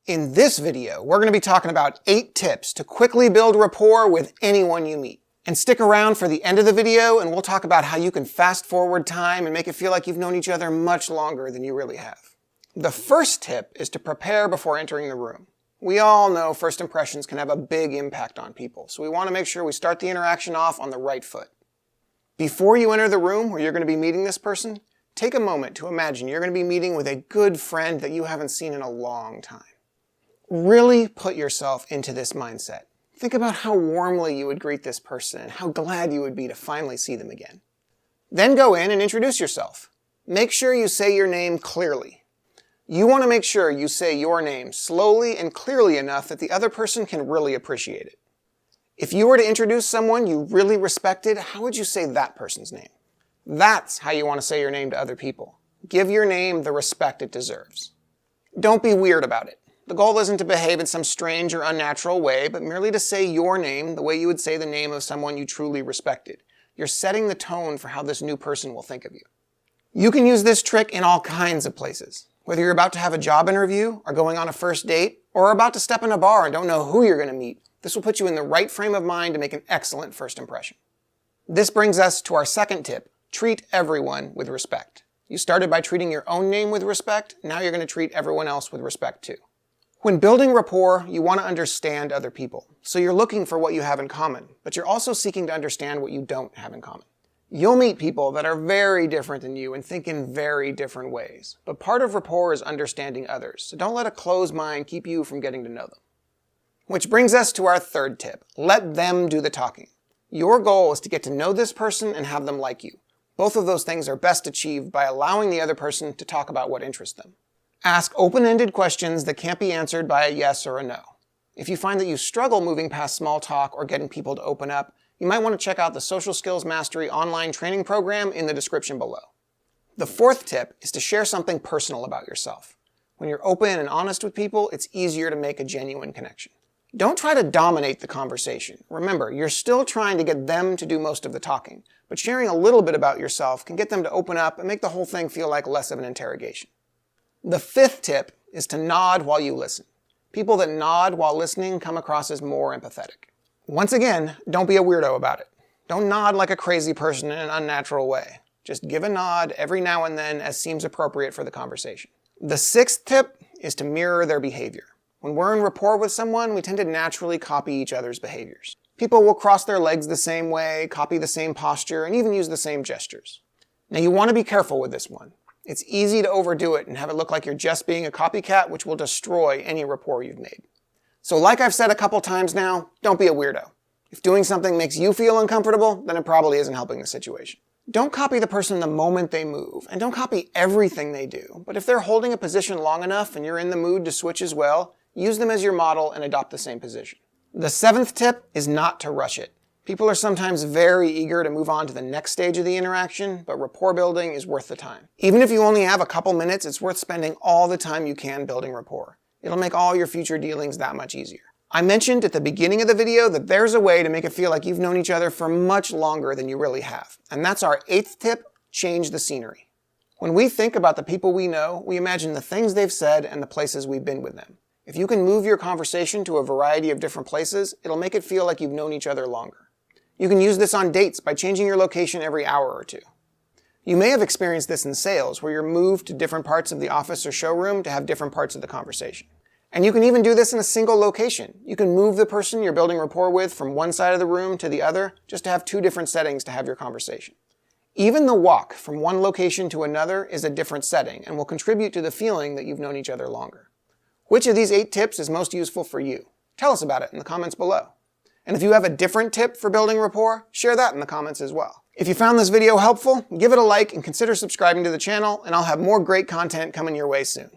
In this video, we're going to be talking about 8 tips to quickly build rapport with anyone you meet. And stick around for the end of the video and we'll talk about how you can fast forward time and make it feel like you've known each other much longer than you really have. The first tip is to prepare before entering the room. We all know first impressions can have a big impact on people, so we want to make sure we start the interaction off on the right foot. Before you enter the room where you're going to be meeting this person, take a moment to imagine you're going to be meeting with a good friend that you haven't seen in a long time. Really put yourself into this mindset. Think about how warmly you would greet this person and how glad you would be to finally see them again. Then go in and introduce yourself. Make sure you say your name clearly. You want to make sure you say your name slowly and clearly enough that the other person can really appreciate it. If you were to introduce someone you really respected, how would you say that person's name? That's how you want to say your name to other people. Give your name the respect it deserves. Don't be weird about it. The goal isn't to behave in some strange or unnatural way, but merely to say your name the way you would say the name of someone you truly respected. You're setting the tone for how this new person will think of you. You can use this trick in all kinds of places. Whether you're about to have a job interview, or going on a first date, or about to step in a bar and don't know who you're going to meet, this will put you in the right frame of mind to make an excellent first impression. This brings us to our second tip: treat everyone with respect. You started by treating your own name with respect, now you're going to treat everyone else with respect too. When building rapport, you want to understand other people. So you're looking for what you have in common, but you're also seeking to understand what you don't have in common. You'll meet people that are very different than you and think in very different ways. But part of rapport is understanding others, so don't let a closed mind keep you from getting to know them. Which brings us to our third tip: let them do the talking. Your goal is to get to know this person and have them like you. Both of those things are best achieved by allowing the other person to talk about what interests them. Ask open-ended questions that can't be answered by a yes or a no. If you find that you struggle moving past small talk or getting people to open up, you might want to check out the Social Skills Mastery online training program in the description below. The fourth tip is to share something personal about yourself. When you're open and honest with people, it's easier to make a genuine connection. Don't try to dominate the conversation. Remember, you're still trying to get them to do most of the talking, but sharing a little bit about yourself can get them to open up and make the whole thing feel like less of an interrogation. The fifth tip is to nod while you listen. People that nod while listening come across as more empathetic. Once again, don't be a weirdo about it. Don't nod like a crazy person in an unnatural way. Just give a nod every now and then as seems appropriate for the conversation. The sixth tip is to mirror their behavior. When we're in rapport with someone, we tend to naturally copy each other's behaviors. People will cross their legs the same way, copy the same posture, and even use the same gestures. Now you want to be careful with this one. It's easy to overdo it and have it look like you're just being a copycat, which will destroy any rapport you've made. So like I've said a couple times now, don't be a weirdo. If doing something makes you feel uncomfortable, then it probably isn't helping the situation. Don't copy the person the moment they move, and don't copy everything they do. But if they're holding a position long enough and you're in the mood to switch as well, use them as your model and adopt the same position. The seventh tip is not to rush it. People are sometimes very eager to move on to the next stage of the interaction, but rapport building is worth the time. Even if you only have a couple minutes, it's worth spending all the time you can building rapport. It'll make all your future dealings that much easier. I mentioned at the beginning of the video that there's a way to make it feel like you've known each other for much longer than you really have. And that's our 8th tip: change the scenery. When we think about the people we know, we imagine the things they've said and the places we've been with them. If you can move your conversation to a variety of different places, it'll make it feel like you've known each other longer. You can use this on dates by changing your location every hour or two. You may have experienced this in sales, where you're moved to different parts of the office or showroom to have different parts of the conversation. And you can even do this in a single location. You can move the person you're building rapport with from one side of the room to the other, just to have 2 different settings to have your conversation. Even the walk from one location to another is a different setting and will contribute to the feeling that you've known each other longer. Which of these 8 tips is most useful for you? Tell us about it in the comments below. And if you have a different tip for building rapport, share that in the comments as well. If you found this video helpful, give it a like and consider subscribing to the channel, and I'll have more great content coming your way soon.